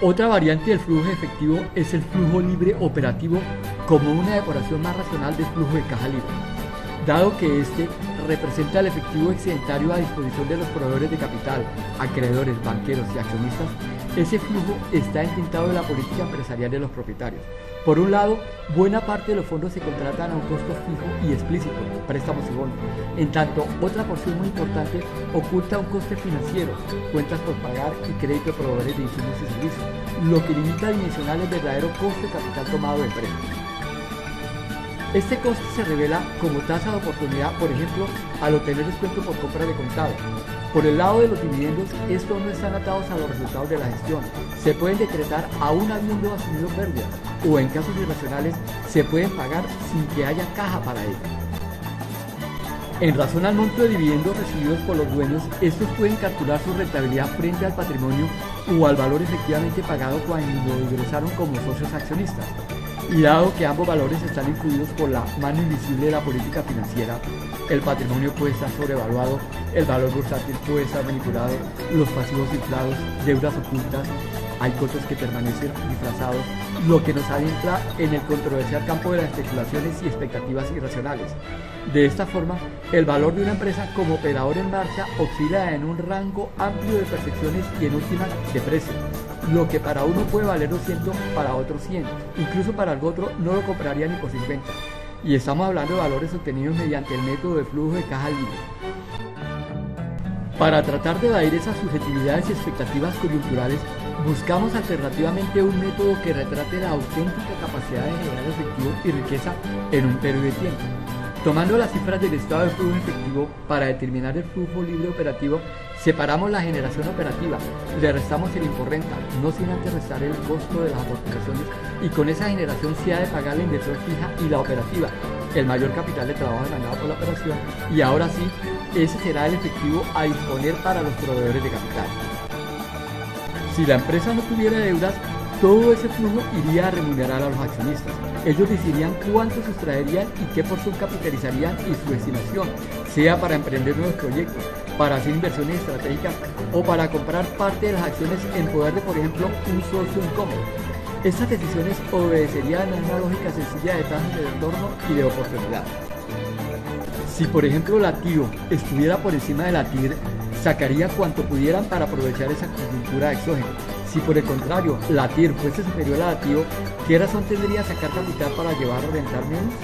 Otra variante del flujo de efectivo es el flujo libre operativo como una depuración más racional del flujo de caja libre. Dado que este representa el efectivo excedentario a disposición de los proveedores de capital, acreedores, banqueros y accionistas, ese flujo está entintado de la política empresarial de los propietarios. Por un lado, buena parte de los fondos se contratan a un costo fijo y explícito, préstamos y bonos. En tanto, otra porción muy importante oculta un coste financiero, cuentas por pagar y crédito de proveedores de insumos y servicios, lo que limita a dimensionar el verdadero coste de capital tomado de empresas. Este coste se revela como tasa de oportunidad, por ejemplo, al obtener descuento por compra de contado. Por el lado de los dividendos, estos no están atados a los resultados de la gestión. Se pueden decretar aún habiendo asumido pérdidas, o en casos irracionales, se pueden pagar sin que haya caja para ello. En razón al monto de dividendos recibidos por los dueños, estos pueden calcular su rentabilidad frente al patrimonio o al valor efectivamente pagado cuando ingresaron como socios accionistas. Y dado que ambos valores están incluidos por la mano invisible de la política financiera, el patrimonio puede estar sobrevaluado, el valor bursátil puede estar manipulado, los pasivos inflados, deudas ocultas, hay costos que permanecen disfrazados, lo que nos adentra en el controversial campo de las especulaciones y expectativas irracionales. De esta forma, el valor de una empresa como operador en marcha oscila en un rango amplio de percepciones y en últimas de precio. Lo que para uno puede valer 200, para otro 100, incluso para el otro no lo compraría ni por 50. Y estamos hablando de valores obtenidos mediante el método de flujo de caja libre. Para tratar de evadir esas subjetividades y expectativas coyunturales, buscamos alternativamente un método que retrate la auténtica capacidad de generar efectivo y riqueza en un periodo de tiempo. Tomando las cifras del estado de flujo efectivo para determinar el flujo libre operativo, separamos la generación operativa, le restamos el imporrenta, no sin antes restar el costo de las amortizaciones, y con esa generación se ha de pagar la inversión fija y la operativa, el mayor capital de trabajo demandado por la operación, y ahora sí, ese será el efectivo a disponer para los proveedores de capital. Si la empresa no tuviera deudas, todo ese flujo iría a remunerar a los accionistas. Ellos decidirían cuánto sustraerían y qué porción capitalizarían y su estimación, sea para emprender nuevos proyectos, para hacer inversiones estratégicas o para comprar parte de las acciones en poder de, por ejemplo, un socio incómodo. Estas decisiones obedecerían a una lógica sencilla de tasas de retorno y de oportunidad. Si, por ejemplo, la TIO estuviera por encima de la TIR, sacaría cuanto pudieran para aprovechar esa coyuntura exógena. Si por el contrario la TIR fuese superior a la TIO, ¿qué razón tendría sacar capital para llevar a rentar menos?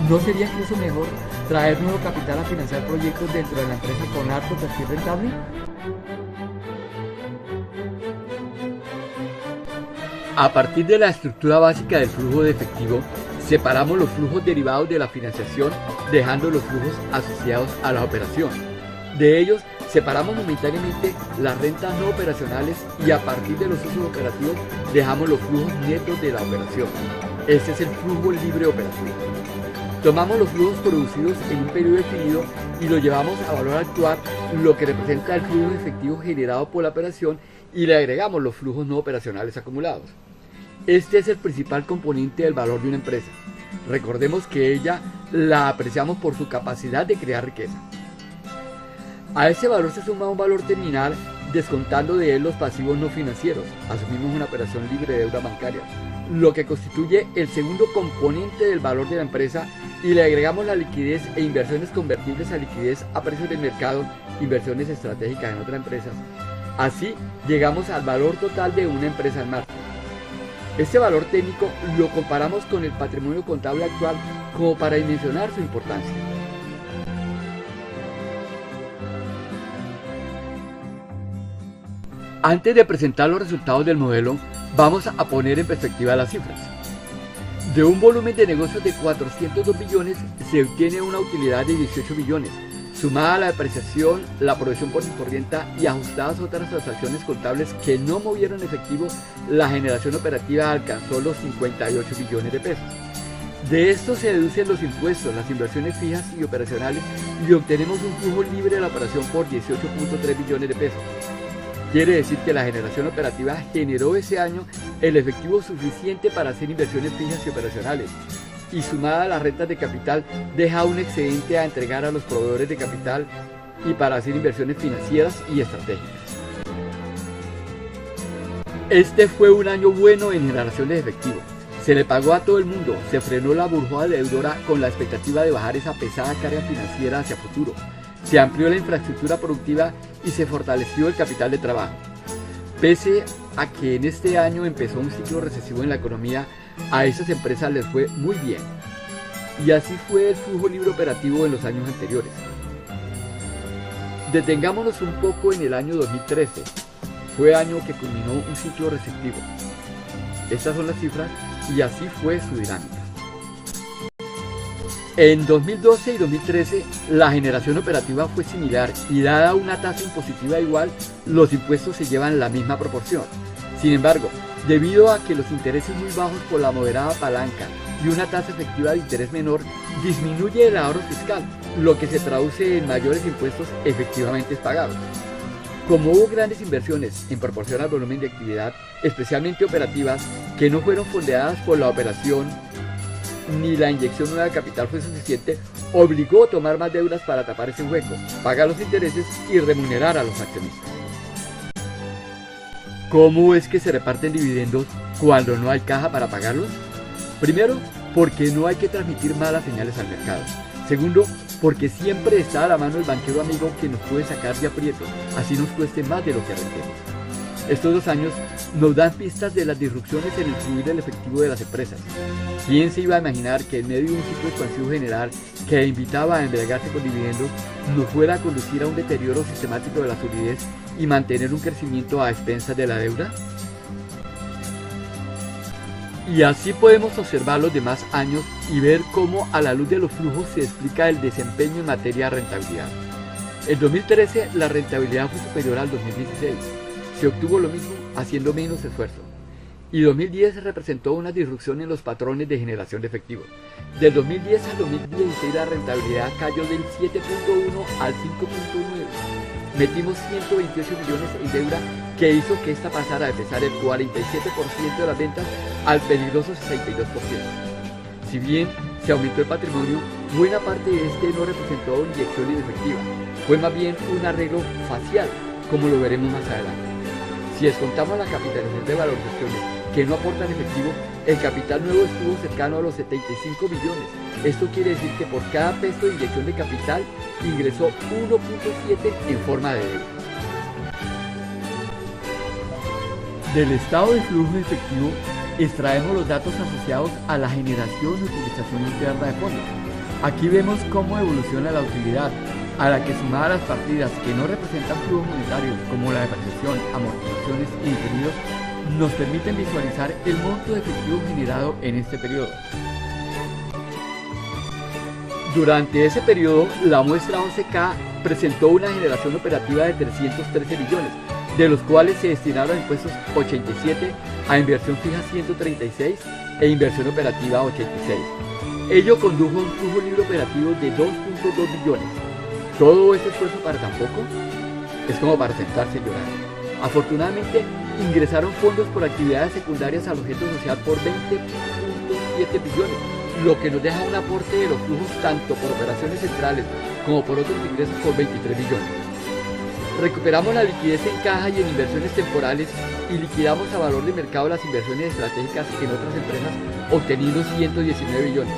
¿No sería incluso mejor traer nuevo capital a financiar proyectos dentro de la empresa con alto perfil rentable? A partir de la estructura básica del flujo de efectivo, separamos los flujos derivados de la financiación, dejando los flujos asociados a la operación. De ellos, separamos momentáneamente las rentas no operacionales y a partir de los usos operativos dejamos los flujos netos de la operación. Este es el flujo libre operativo. Tomamos los flujos producidos en un periodo definido y los llevamos a valor actual, lo que representa el flujo efectivo generado por la operación, y le agregamos los flujos no operacionales acumulados. Este es el principal componente del valor de una empresa. Recordemos que ella la apreciamos por su capacidad de crear riqueza. A ese valor se suma un valor terminal, descontando de él los pasivos no financieros. Asumimos una operación libre de deuda bancaria, lo que constituye el segundo componente del valor de la empresa, y le agregamos la liquidez e inversiones convertibles a liquidez a precios de mercado, inversiones estratégicas en otras empresas. Así llegamos al valor total de una empresa en marcha. Este valor técnico lo comparamos con el patrimonio contable actual como para dimensionar su importancia. Antes de presentar los resultados del modelo, vamos a poner en perspectiva las cifras. De un volumen de negocios de 402 billones se obtiene una utilidad de 18 billones. Sumada a la depreciación, la provisión por corriente y ajustadas otras transacciones contables que no movieron efectivo, la generación operativa alcanzó los 58 billones de pesos. De esto se deducen los impuestos, las inversiones fijas y operacionales, y obtenemos un flujo libre de la operación por 18.3 billones de pesos. Quiere decir que la generación operativa generó ese año el efectivo suficiente para hacer inversiones fijas y operacionales, y sumada a las rentas de capital deja un excedente a entregar a los proveedores de capital y para hacer inversiones financieras y estratégicas. Este fue un año bueno en generación de efectivo. Se le pagó a todo el mundo, se frenó la burbuja deudora con la expectativa de bajar esa pesada carga financiera hacia futuro. Se amplió la infraestructura productiva y se fortaleció el capital de trabajo. Pese a que en este año empezó un ciclo recesivo en la economía, a esas empresas les fue muy bien. Y así fue el flujo libre operativo en los años anteriores. Detengámonos un poco en el año 2013. Fue año que culminó un ciclo receptivo. Estas son las cifras y así fue su dinámica. En 2012 y 2013 la generación operativa fue similar y dada una tasa impositiva igual, los impuestos se llevan la misma proporción. Sin embargo, debido a que los intereses muy bajos por la moderada palanca y una tasa efectiva de interés menor, disminuye el ahorro fiscal, lo que se traduce en mayores impuestos efectivamente pagados. Como hubo grandes inversiones en proporción al volumen de actividad, especialmente operativas, que no fueron fondeadas por la operación ni la inyección nueva de capital fue suficiente, obligó a tomar más deudas para tapar ese hueco, pagar los intereses y remunerar a los accionistas. ¿Cómo es que se reparten dividendos cuando no hay caja para pagarlos? Primero, porque no hay que transmitir malas señales al mercado. Segundo, porque siempre está a la mano el banquero amigo que nos puede sacar de aprietos, así nos cueste más de lo que rentemos. Estos 2 años nos dan pistas de las disrupciones en el fluir del efectivo de las empresas. ¿Quién se iba a imaginar que en medio de un ciclo expansivo general que invitaba a embriagarse con dividendos nos fuera a conducir a un deterioro sistemático de la solidez y mantener un crecimiento a expensas de la deuda? Y así podemos observar los demás años y ver cómo a la luz de los flujos se explica el desempeño en materia de rentabilidad. En 2013 la rentabilidad fue superior al 2016. Se obtuvo lo mismo haciendo menos esfuerzo. Y 2010 representó una disrupción en los patrones de generación de efectivo. Del 2010 al 2016 la rentabilidad cayó del 7.1 al 5.9. Metimos 128 millones en deuda que hizo que esta pasara de pesar el 47% de las ventas al peligroso 62%. Si bien se aumentó el patrimonio, buena parte de este no representó inyección efectiva, fue más bien un arreglo facial, como lo veremos más adelante. Si descontamos la capitalización de valorizaciones que no aportan efectivo, el capital nuevo estuvo cercano a los 75 millones. Esto quiere decir que por cada peso de inyección de capital ingresó 1.7 en forma de deuda. Del estado de flujo efectivo extraemos los datos asociados a la generación y utilización interna de fondos. Aquí vemos cómo evoluciona la utilidad, a la que sumada las partidas que no representan flujos monetarios como la depreciación, amortizaciones y diferidos, nos permiten visualizar el monto de efectivo generado en este periodo. Durante ese periodo, la muestra 11K presentó una generación operativa de 313 millones, de los cuales se destinaron a impuestos 87, a inversión fija 136 e inversión operativa 86. Ello condujo a un flujo libre operativo de 2.2 billones. ¿Todo ese esfuerzo para tan poco? Es como para sentarse y llorar. Afortunadamente, ingresaron fondos por actividades secundarias al objeto social por 20.7 billones, lo que nos deja un aporte de los flujos tanto por operaciones centrales como por otros ingresos por 23 billones. Recuperamos la liquidez en caja y en inversiones temporales y liquidamos a valor de mercado las inversiones estratégicas en otras empresas, obteniendo 119 billones.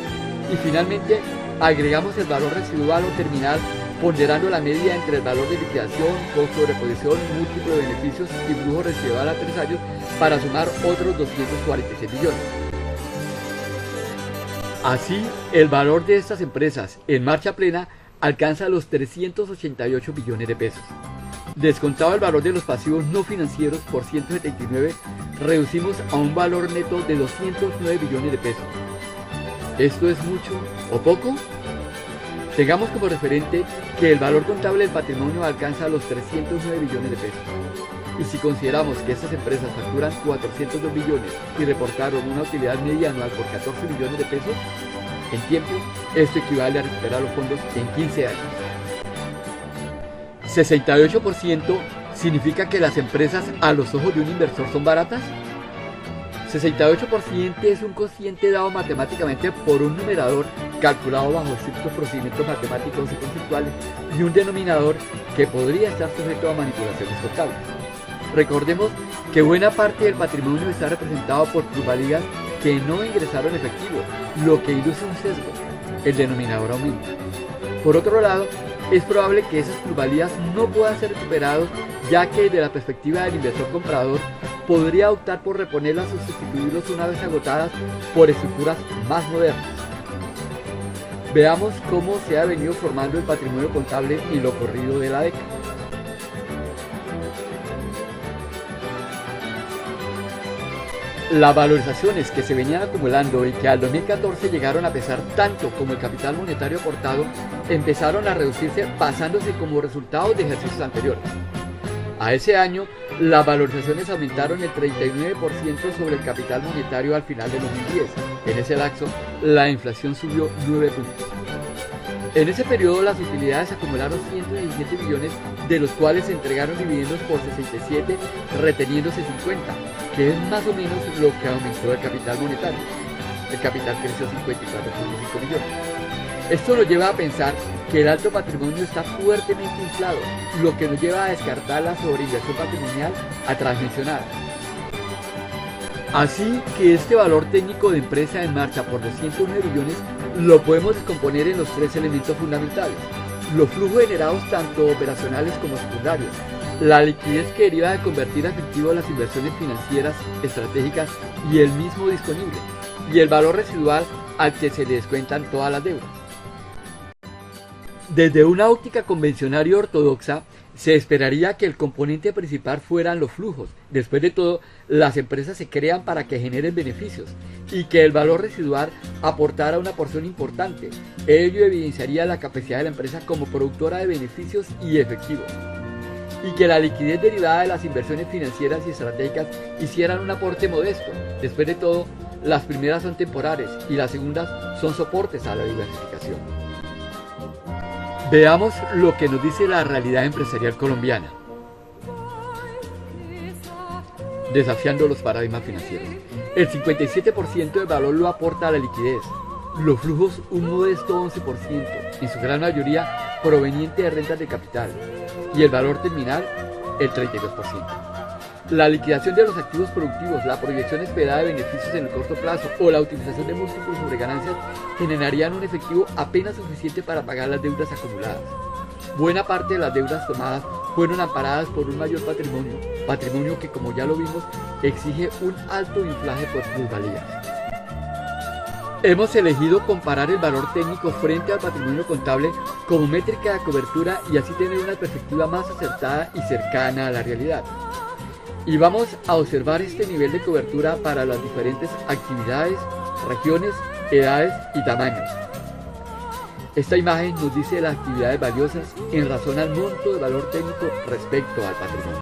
Y finalmente, agregamos el valor residual o terminal, ponderando la media entre el valor de liquidación, costo de reposición, múltiplo de beneficios y flujo residual a 3 años para sumar otros 246 billones. Así, el valor de estas empresas en marcha plena alcanza los 388 billones de pesos. Descontado el valor de los pasivos no financieros por 179, reducimos a un valor neto de 209 billones de pesos. ¿Esto es mucho o poco? Tengamos como referente que el valor contable del patrimonio alcanza los 309 billones de pesos. Y si consideramos que estas empresas facturan 402 billones y reportaron una utilidad media anual por 14 billones de pesos, en tiempo, esto equivale a recuperar los fondos en 15 años. 68% significa que las empresas a los ojos de un inversor son baratas. 68% es un cociente dado matemáticamente por un numerador calculado bajo estrictos procedimientos matemáticos y conceptuales y un denominador que podría estar sujeto a manipulaciones contables. Recordemos que buena parte del patrimonio está representado por plusvalías que no ingresaron efectivo, lo que induce un sesgo, el denominador aumenta. Por otro lado, es probable que esas plusvalías no puedan ser recuperadas, ya que desde la perspectiva del inversor comprador podría optar por reponerlas o sustituirlos una vez agotadas por estructuras más modernas. Veamos cómo se ha venido formando el patrimonio contable en lo corrido de la década. Las valorizaciones que se venían acumulando y que al 2014 llegaron a pesar tanto como el capital monetario aportado, empezaron a reducirse basándose como resultado de ejercicios anteriores. A ese año, las valorizaciones aumentaron el 39% sobre el capital monetario al final de 2010. En ese lapso, la inflación subió 9 puntos. En ese periodo, las utilidades acumularon 117 millones, de los cuales se entregaron dividendos por 67, reteniéndose 50, que es más o menos lo que aumentó el capital monetario. El capital creció 54.5 millones. Esto nos lleva a pensar que el alto patrimonio está fuertemente inflado, lo que nos lleva a descartar la sobreinversión patrimonial atrás mencionada. Así que este valor técnico de empresa en marcha por 209 millones lo podemos descomponer en los tres elementos fundamentales: los flujos generados tanto operacionales como secundarios, la liquidez que deriva de convertir a efectivo las inversiones financieras estratégicas y el mismo disponible, y el valor residual al que se le descuentan todas las deudas. Desde una óptica convencional y ortodoxa, se esperaría que el componente principal fueran los flujos. Después de todo, las empresas se crean para que generen beneficios y que el valor residual aportara una porción importante. Ello evidenciaría la capacidad de la empresa como productora de beneficios y efectivo. Y que la liquidez derivada de las inversiones financieras y estratégicas hicieran un aporte modesto. Después de todo, las primeras son temporales y las segundas son soportes a la diversificación. Veamos lo que nos dice la realidad empresarial colombiana. Desafiando los paradigmas financieros. El 57% del valor lo aporta la liquidez. Los flujos un modesto 11%, en su gran mayoría proveniente de rentas de capital. Y el valor terminal, el 32%. La liquidación de los activos productivos, la proyección esperada de beneficios en el corto plazo o la utilización de múltiplos sobre ganancias generarían un efectivo apenas suficiente para pagar las deudas acumuladas. Buena parte de las deudas tomadas fueron amparadas por un mayor patrimonio que, como ya lo vimos, exige un alto inflaje por plusvalías. Hemos elegido comparar el valor técnico frente al patrimonio contable como métrica de cobertura y así tener una perspectiva más acertada y cercana a la realidad. Y vamos a observar este nivel de cobertura para las diferentes actividades, regiones, edades y tamaños. Esta imagen nos dice las actividades valiosas en razón al monto de valor técnico respecto al patrimonio.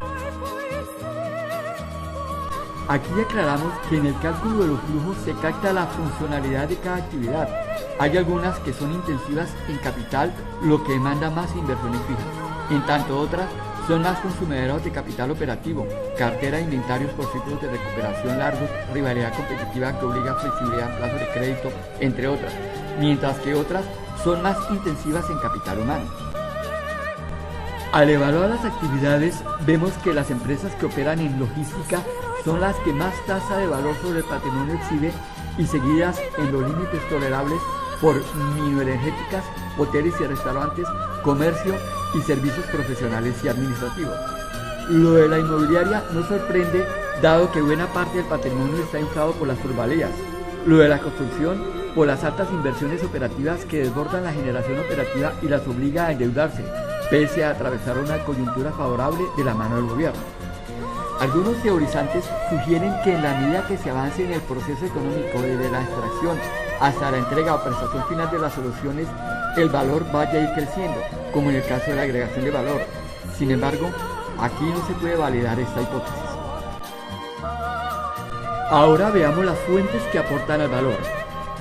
Aquí aclaramos que en el cálculo de los flujos se capta la funcionalidad de cada actividad. Hay algunas que son intensivas en capital, lo que demanda más inversiones fijas. En tanto otras son más consumidoras de capital operativo, cartera de inventarios por ciclos de recuperación largos, rivalidad competitiva que obliga a flexibilidad en plazo de crédito, entre otras, mientras que otras son más intensivas en capital humano. Al evaluar las actividades, vemos que las empresas que operan en logística son las que más tasa de valor sobre el patrimonio exhiben y seguidas en los límites tolerables por minoenergéticas, hoteles y restaurantes, comercio y servicios profesionales y administrativos. Lo de la inmobiliaria no sorprende, dado que buena parte del patrimonio está inflado por las plusvalías. Lo de la construcción, por las altas inversiones operativas que desbordan la generación operativa y las obliga a endeudarse, pese a atravesar una coyuntura favorable de la mano del gobierno. Algunos teorizantes sugieren que en la medida que se avance en el proceso económico desde la extracción hasta la entrega o prestación final de las soluciones, el valor vaya a ir creciendo, como en el caso de la agregación de valor. Sin embargo, aquí no se puede validar esta hipótesis. Ahora veamos las fuentes que aportan al valor.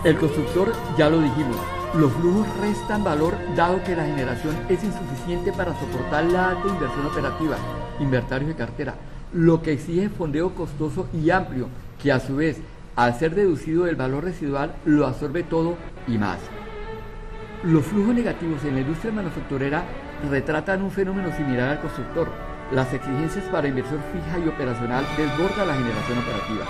El constructor, ya lo dijimos, los flujos restan valor dado que la generación es insuficiente para soportar la alta inversión operativa, inventarios de cartera, lo que exige fondeo costoso y amplio, que a su vez, al ser deducido del valor residual, lo absorbe todo y más. Los flujos negativos en la industria manufacturera retratan un fenómeno similar al constructor. Las exigencias para inversión fija y operacional desbordan la generación operativa.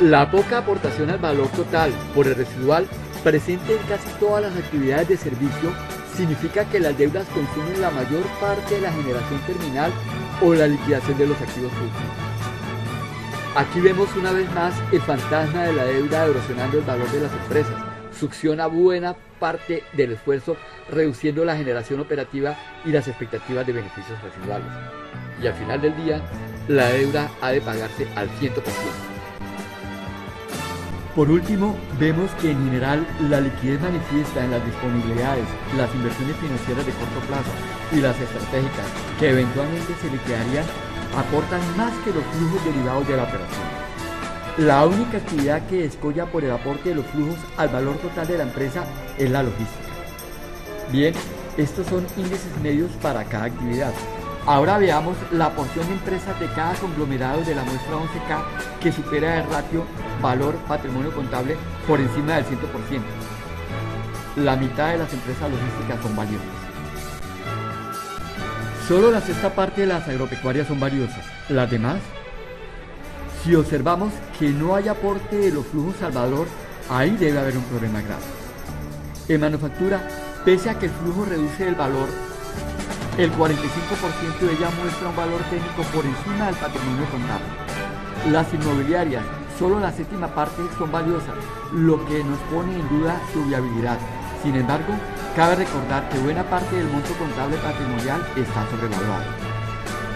La poca aportación al valor total por el residual presente en casi todas las actividades de servicio significa que las deudas consumen la mayor parte de la generación terminal o la liquidación de los activos productivos. Aquí vemos una vez más el fantasma de la deuda erosionando el valor de las empresas. Succiona buena parte del esfuerzo, reduciendo la generación operativa y las expectativas de beneficios residuales. Y al final del día, la deuda ha de pagarse al 100%. Por último, vemos que en general la liquidez manifiesta en las disponibilidades, las inversiones financieras de corto plazo y las estratégicas, que eventualmente se liquidarían, aportan más que los flujos derivados de la operación. La única actividad que descolla por el aporte de los flujos al valor total de la empresa es la logística. Bien, estos son índices medios para cada actividad. Ahora veamos la porción de empresas de cada conglomerado de la muestra 11K que supera el ratio valor-patrimonio contable por encima del 100%. La mitad de las empresas logísticas son valiosas. Solo la sexta parte de las agropecuarias son valiosas. ¿Las demás? Si observamos que no hay aporte de los flujos al valor, ahí debe haber un problema grave. En manufactura, pese a que el flujo reduce el valor, el 45% de ella muestra un valor técnico por encima del patrimonio contable. Las inmobiliarias, solo la séptima parte son valiosas, lo que nos pone en duda su viabilidad. Sin embargo, cabe recordar que buena parte del monto contable patrimonial está sobrevaluado.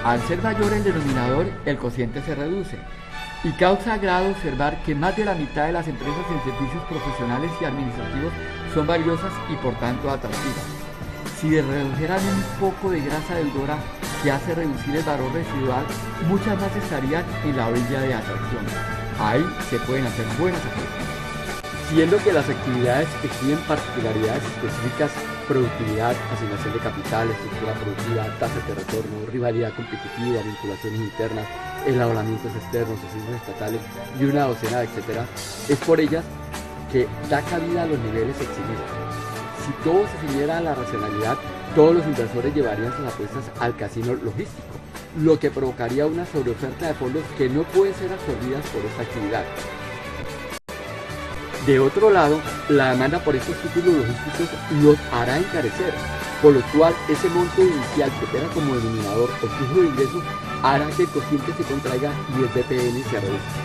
Al ser mayor el denominador, el cociente se reduce. Y causa agrado observar que más de la mitad de las empresas en servicios profesionales y administrativos son valiosas y por tanto atractivas. Si redujeran un poco de grasa deudora que hace reducir el valor residual, muchas más estarían en la orilla de atracción. Ahí se pueden hacer buenas apuestas. Siendo que las actividades exhiben particularidades específicas, productividad, asignación de capital, estructura productiva, tasas de retorno, rivalidad competitiva, vinculaciones internas, enlablamientos externos, asignos estatales y una docena, etc., es por ellas que da cabida a los niveles exhibidos. Si todo se ciñera a la racionalidad, todos los inversores llevarían sus apuestas al casino logístico, lo que provocaría una sobreoferta de fondos que no pueden ser absorbidas por esta actividad. De otro lado, la demanda por estos títulos logísticos los hará encarecer, por lo cual ese monto inicial que opera como denominador o flujo de ingresos hará que el cociente se contraiga y el PPN se reduzca.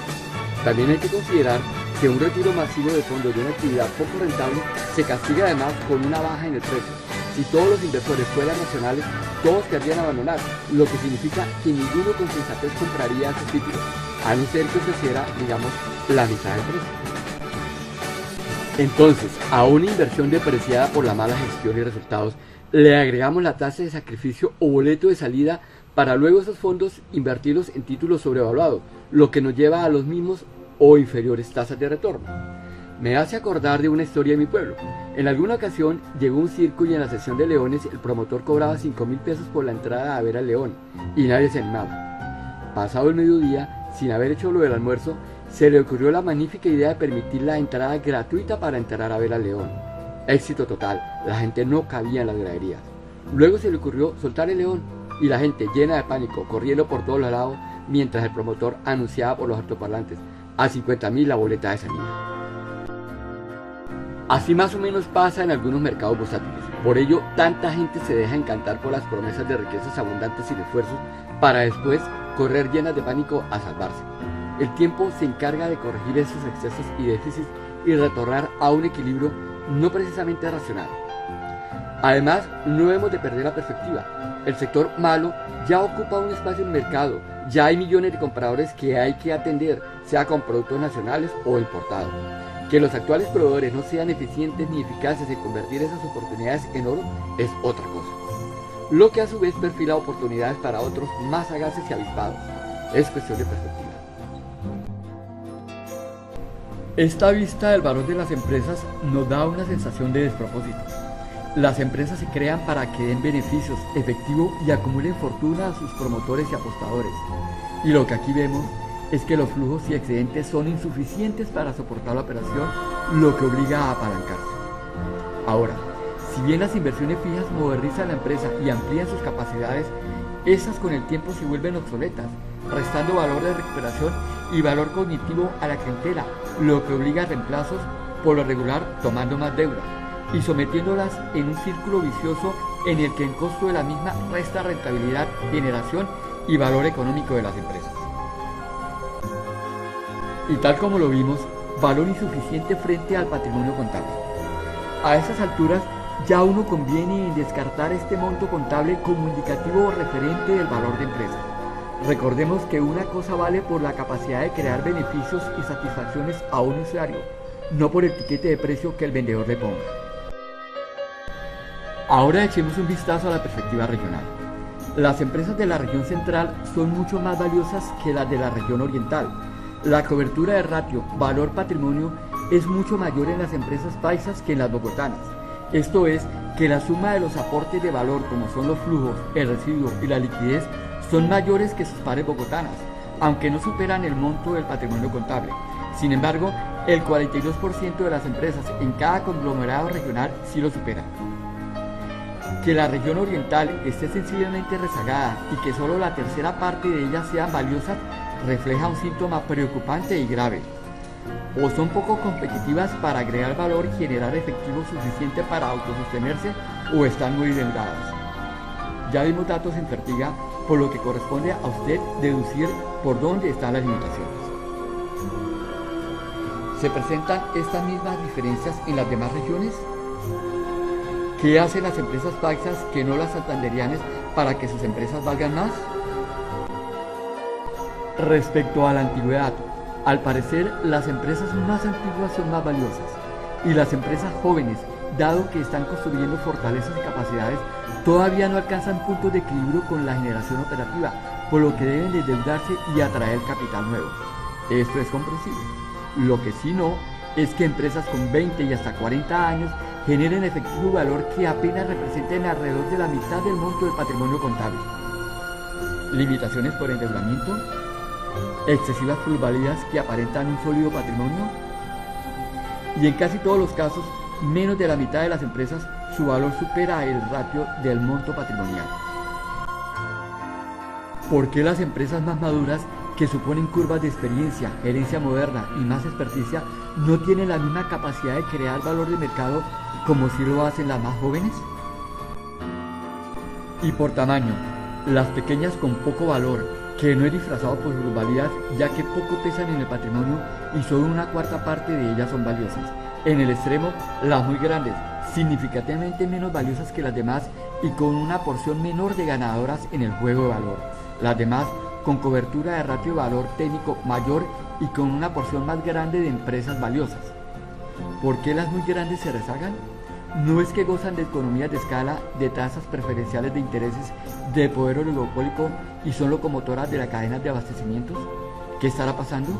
También hay que considerar que un retiro masivo de fondos de una actividad poco rentable se castiga además con una baja en el precio. Si todos los inversores fueran nacionales, todos querrían abandonar, lo que significa que ninguno con sensatez compraría esos títulos, a no ser que ofreciera, digamos, la mitad del precio. Entonces, a una inversión depreciada por la mala gestión y resultados, le agregamos la tasa de sacrificio o boleto de salida para luego esos fondos invertirlos en títulos sobrevaluados, lo que nos lleva a los mismos o inferiores tasas de retorno. Me hace acordar de una historia de mi pueblo. En alguna ocasión llegó un circo y en la sesión de leones el promotor cobraba 5.000 pesos por la entrada a ver al león y nadie se animaba. Pasado el mediodía, sin haber hecho lo del almuerzo, se le ocurrió la magnífica idea de permitir la entrada gratuita para entrar a ver al león. Éxito total, la gente no cabía en las graderías. Luego se le ocurrió soltar el león y la gente llena de pánico, corriendo por todos los lados, mientras el promotor anunciaba por los altoparlantes: a 50.000 la boleta de salida. Así más o menos pasa en algunos mercados bursátiles. Por ello, tanta gente se deja encantar por las promesas de riquezas abundantes sin esfuerzos para después correr llenas de pánico a salvarse. El tiempo se encarga de corregir esos excesos y déficits y retornar a un equilibrio no precisamente racional. Además, no hemos de perder la perspectiva. El sector malo ya ocupa un espacio en el mercado, ya hay millones de compradores que hay que atender, sea con productos nacionales o importados. Que los actuales proveedores no sean eficientes ni eficaces en convertir esas oportunidades en oro es otra cosa, lo que a su vez perfila oportunidades para otros más sagaces y avispados. Es cuestión de perspectiva. Esta vista del valor de las empresas nos da una sensación de despropósito. Las empresas se crean para que den beneficios, efectivo y acumulen fortuna a sus promotores y apostadores. Y lo que aquí vemos es que los flujos y excedentes son insuficientes para soportar la operación, lo que obliga a apalancarse. Ahora, Si bien las inversiones fijas modernizan la empresa y amplían sus capacidades, esas con el tiempo se vuelven obsoletas, restando valor de recuperación y valor cognitivo a la clientela, lo que obliga a reemplazos, por lo regular tomando más deuda y sometiéndolas en un círculo vicioso en el que el costo de la misma resta rentabilidad, generación y valor económico de las empresas. Y tal como lo vimos, valor insuficiente frente al patrimonio contable. A esas alturas ya uno conviene en descartar este monto contable como indicativo o referente del valor de empresa. Recordemos que una cosa vale por la capacidad de crear beneficios y satisfacciones a un usuario, no por el tiquete de precio que el vendedor le ponga. Ahora echemos un vistazo a la perspectiva regional. Las empresas de la región central son mucho más valiosas que las de la región oriental. La cobertura de ratio valor-patrimonio es mucho mayor en las empresas paisas que en las bogotanas. Esto es, que la suma de los aportes de valor, como son los flujos, el residuo y la liquidez, son mayores que sus pares bogotanas, aunque no superan el monto del patrimonio contable. Sin embargo, el 42% de las empresas en cada conglomerado regional sí lo superan. Que la región oriental esté sensiblemente rezagada y que solo la tercera parte de ellas sean valiosas refleja un síntoma preocupante y grave. O son poco competitivas para agregar valor y generar efectivo suficiente para autosostenerse, o están muy delgadas. Ya vimos datos en Fertiga, por lo que corresponde a usted deducir por dónde están las limitaciones. ¿Se presentan estas mismas diferencias en las demás regiones? ¿Qué hacen las empresas paisas que no las santanderianas para que sus empresas valgan más? Respecto a la antigüedad, al parecer las empresas más antiguas son más valiosas y las empresas jóvenes, dado que están construyendo fortalezas y capacidades, todavía no alcanzan puntos de equilibrio con la generación operativa, por lo que deben de endeudarse y atraer capital nuevo. Esto es comprensible. Lo que sí no es que empresas con 20 y hasta 40 años generen efectivo valor que apenas representen alrededor de la mitad del monto del patrimonio contable. Limitaciones por endeudamiento, excesivas plusvalías que aparentan un sólido patrimonio, y en casi todos los casos, menos de la mitad de las empresas su valor supera el ratio del monto patrimonial. ¿Por qué las empresas más maduras, que suponen curvas de experiencia, gerencia moderna y más experticia, no tienen la misma capacidad de crear valor de mercado como si lo hacen las más jóvenes? Y por tamaño, las pequeñas con poco valor, que no es disfrazado por sus valías, ya que poco pesan en el patrimonio y solo una cuarta parte de ellas son valiosas. En el extremo, las muy grandes, significativamente menos valiosas que las demás y con una porción menor de ganadoras en el juego de valor. Las demás con cobertura de ratio de valor técnico mayor y con una porción más grande de empresas valiosas. ¿Por qué las muy grandes se rezagan? ¿No es que gozan de economías de escala, de tasas preferenciales de intereses, de poder oligopólico y son locomotoras de la cadena de abastecimientos? ¿Qué estará pasando?